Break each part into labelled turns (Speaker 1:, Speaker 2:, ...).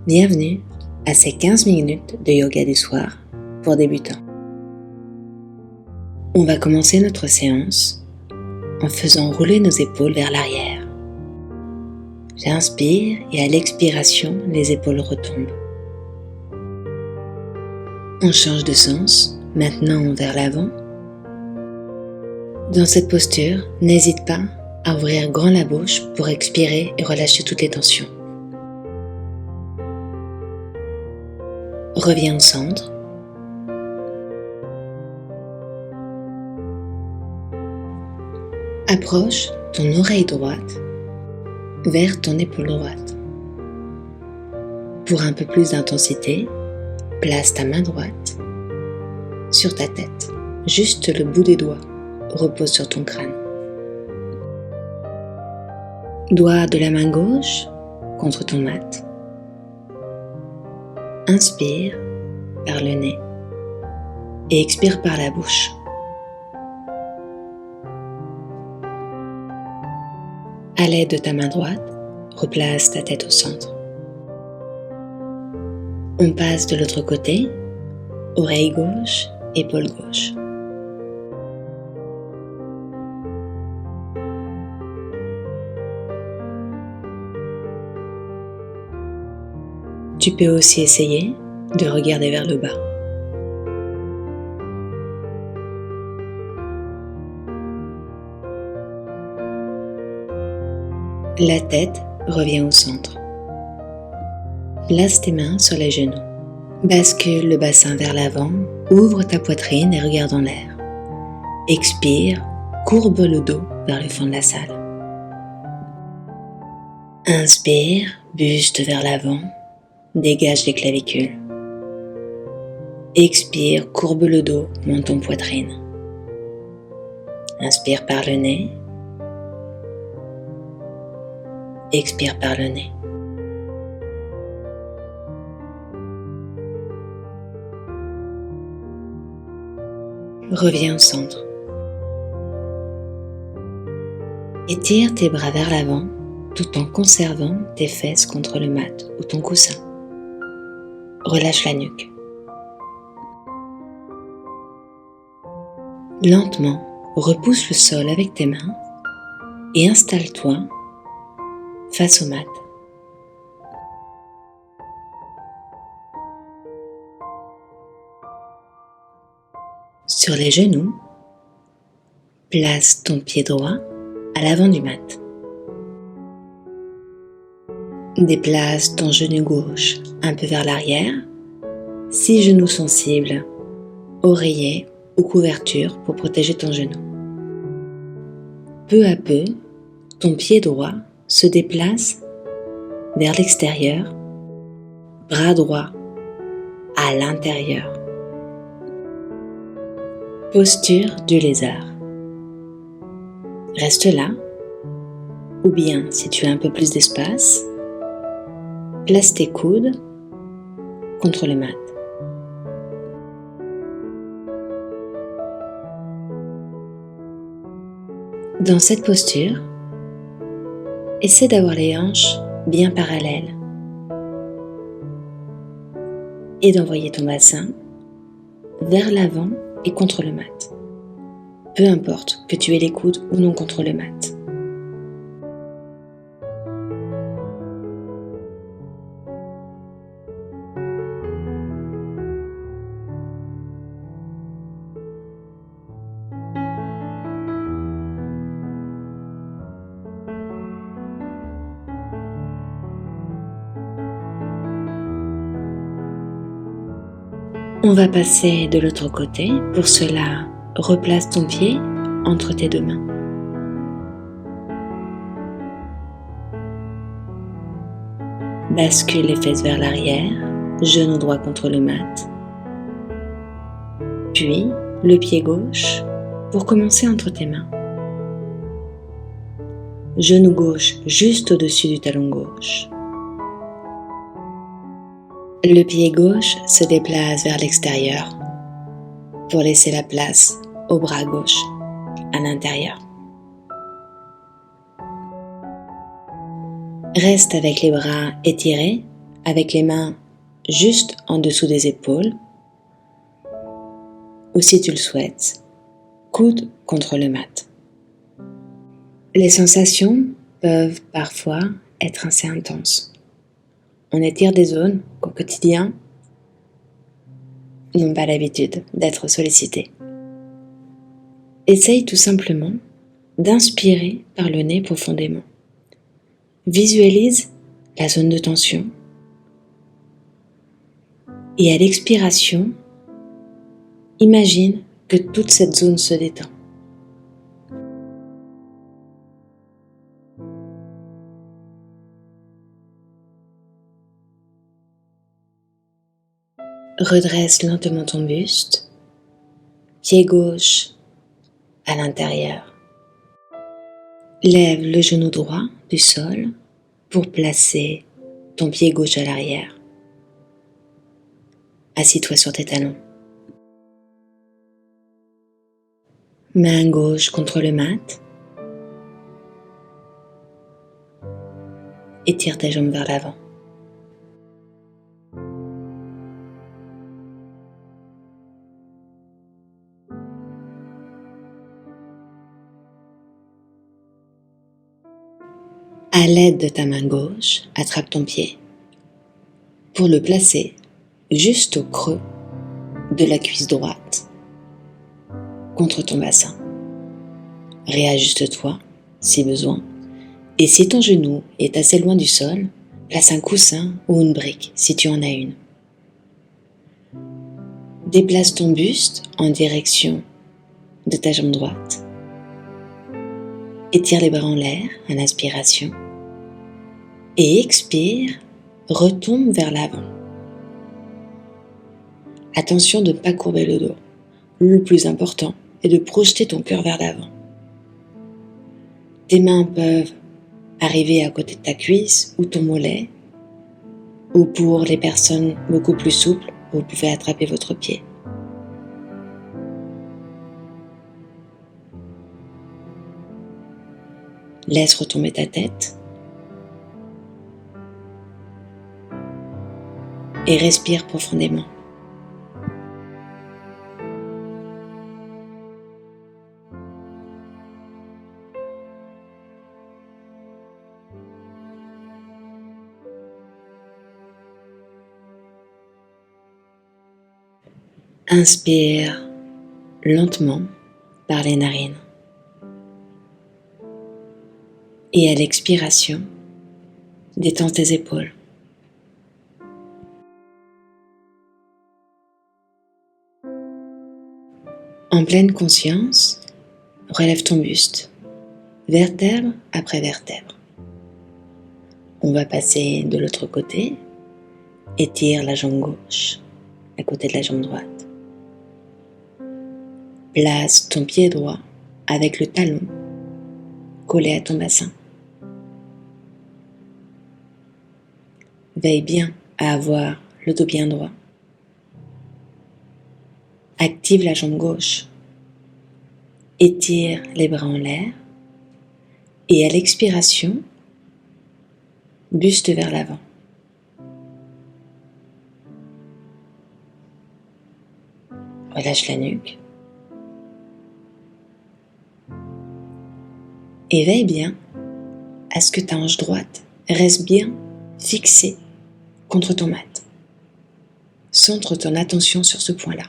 Speaker 1: Bienvenue à ces 15 minutes de yoga du soir pour débutants. On va commencer notre séance en faisant rouler nos épaules vers l'arrière. J'inspire et à l'expiration, les épaules retombent. On change de sens, maintenant vers l'avant. Dans cette posture, n'hésite pas à ouvrir grand la bouche pour expirer et relâcher toutes les tensions. Reviens au centre. Approche ton oreille droite vers ton épaule droite. Pour un peu plus d'intensité, place ta main droite sur ta tête. Juste le bout des doigts repose sur ton crâne. Doigt de la main gauche contre ton mat. Inspire par le nez et expire par la bouche. À l'aide de ta main droite, replace ta tête au centre. On passe de l'autre côté, oreille gauche, épaule gauche. Tu peux aussi essayer de regarder vers le bas. La tête revient au centre. Place tes mains sur les genoux. Bascule le bassin vers l'avant, ouvre ta poitrine et regarde en l'air. Expire, courbe le dos vers le fond de la salle. Inspire, buste vers l'avant. Dégage les clavicules. Expire, courbe le dos, monte ton poitrine. Inspire par le nez. Expire par le nez. Reviens au centre. Étire tes bras vers l'avant tout en conservant tes fesses contre le mat ou ton coussin. Relâche la nuque. Lentement, repousse le sol avec tes mains et installe-toi face au mat. Sur les genoux, place ton pied droit à l'avant du mat. Déplace ton genou gauche un peu vers l'arrière, si genoux sensibles, oreiller ou couverture pour protéger ton genou. Peu à peu, ton pied droit se déplace vers l'extérieur, bras droit à l'intérieur. Posture du lézard. Reste là, ou bien si tu as un peu plus d'espace, place tes coudes contre le mat. Dans cette posture, essaie d'avoir les hanches bien parallèles et d'envoyer ton bassin vers l'avant et contre le mat. Peu importe que tu aies les coudes ou non contre le mat. On va passer de l'autre côté. Pour cela, replace ton pied entre tes deux mains. Bascule les fesses vers l'arrière, genou droit contre le mat. Puis, le pied gauche pour commencer entre tes mains. Genou gauche juste au-dessus du talon gauche. Le pied gauche se déplace vers l'extérieur pour laisser la place au bras gauche à l'intérieur. Reste avec les bras étirés avec les mains juste en dessous des épaules, ou si tu le souhaites, coude contre le mat. Les sensations peuvent parfois être assez intenses. On étire des zones qu'au quotidien n'ont pas l'habitude d'être sollicitées. Essaye tout simplement d'inspirer par le nez profondément. Visualise la zone de tension et à l'expiration, imagine que toute cette zone se détend. Redresse lentement ton buste, pied gauche à l'intérieur. Lève le genou droit du sol pour placer ton pied gauche à l'arrière. Assis-toi sur tes talons. Main gauche contre le mat. Étire tes jambes vers l'avant. À l'aide de ta main gauche, attrape ton pied pour le placer juste au creux de la cuisse droite contre ton bassin. Réajuste-toi si besoin et si ton genou est assez loin du sol, place un coussin ou une brique si tu en as une. Déplace ton buste en direction de ta jambe droite. Étire les bras en l'air à l'inspiration et expire, retombe vers l'avant. Attention de ne pas courber le dos. Le plus important est de projeter ton cœur vers l'avant. Tes mains peuvent arriver à côté de ta cuisse ou ton mollet, ou pour les personnes beaucoup plus souples, vous pouvez attraper votre pied. Laisse retomber ta tête et respire profondément. Inspire lentement par les narines. Et à l'expiration, détends tes épaules. En pleine conscience, relève ton buste, vertèbre après vertèbre. On va passer de l'autre côté, étire la jambe gauche à côté de la jambe droite. Place ton pied droit avec le talon collé à ton bassin. Veille bien à avoir le dos bien droit. Active la jambe gauche. Étire les bras en l'air. Et à l'expiration, buste vers l'avant. Relâche la nuque. Et veille bien à ce que ta hanche droite reste bien fixée contre ton mat. Centre ton attention sur ce point-là.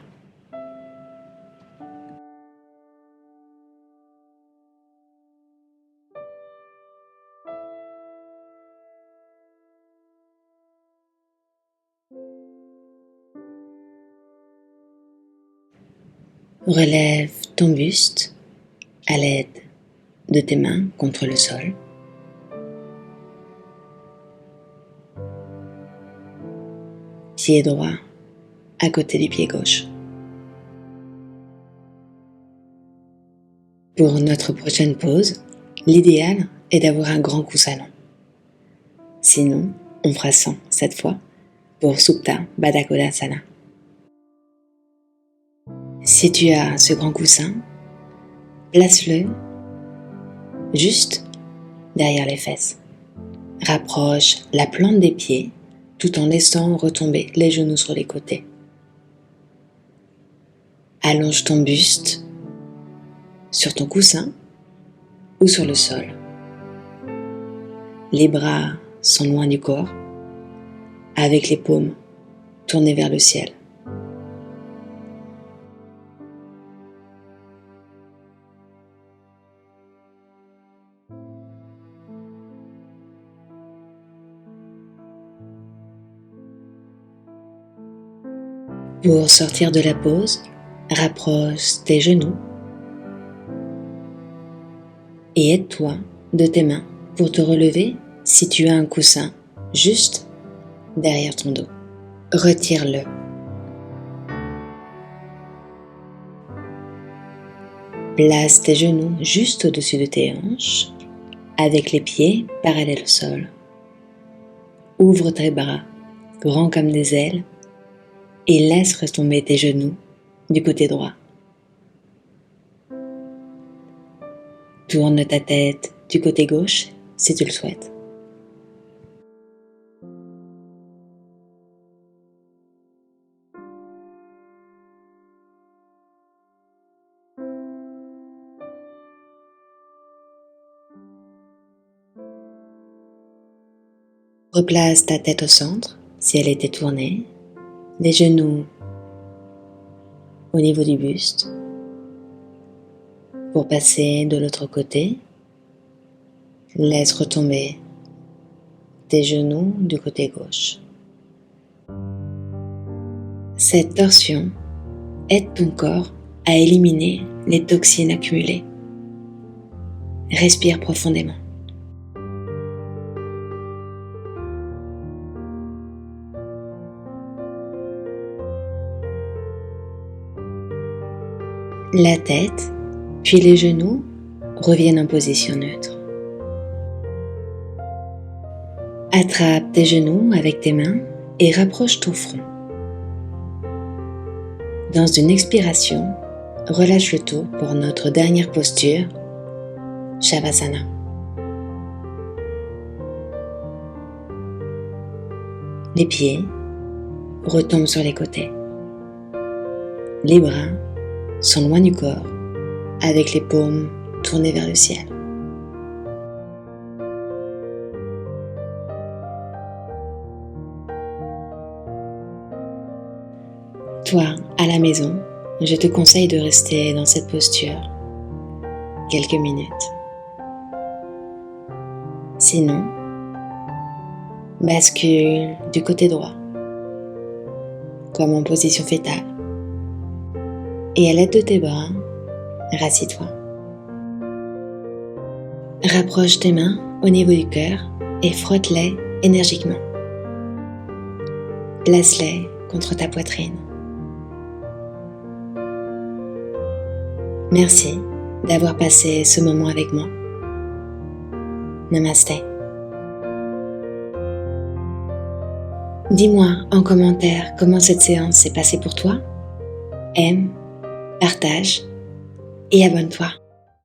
Speaker 1: Relève ton buste à l'aide de tes mains contre le sol. Pied droit à côté du pied gauche. Pour notre prochaine pause, l'idéal est d'avoir un grand coussin. Sinon, on fera 100 cette fois pour Supta Baddha Konasana. Si tu as ce grand coussin, place-le juste derrière les fesses. Rapproche la plante des pieds tout en laissant retomber les genoux sur les côtés. Allonge ton buste sur ton coussin ou sur le sol. Les bras sont loin du corps, avec les paumes tournées vers le ciel. Pour sortir de la pose, rapproche tes genoux et aide-toi de tes mains pour te relever si tu as un coussin juste derrière ton dos. Retire-le. Place tes genoux juste au-dessus de tes hanches avec les pieds parallèles au sol. Ouvre tes bras, grands comme des ailes, et laisse retomber tes genoux du côté droit. Tourne ta tête du côté gauche si tu le souhaites. Replace ta tête au centre si elle était tournée, les genoux au niveau du buste. Pour passer de l'autre côté, laisse retomber tes genoux du côté gauche. Cette torsion aide ton corps à éliminer les toxines accumulées. Respire profondément. La tête, puis les genoux reviennent en position neutre. Attrape tes genoux avec tes mains et rapproche ton front. Dans une expiration, relâche le tout pour notre dernière posture, Shavasana. Les pieds retombent sur les côtés. Les bras sont loin du corps, avec les paumes tournées vers le ciel. Toi, à la maison, je te conseille de rester dans cette posture quelques minutes. Sinon, bascule du côté droit, comme en position fétale. Et à l'aide de tes bras, rassis-toi. Rapproche tes mains au niveau du cœur et frotte-les énergiquement. Place-les contre ta poitrine. Merci d'avoir passé ce moment avec moi. Namasté. Dis-moi en commentaire comment cette séance s'est passée pour toi. Aime, partage et abonne-toi.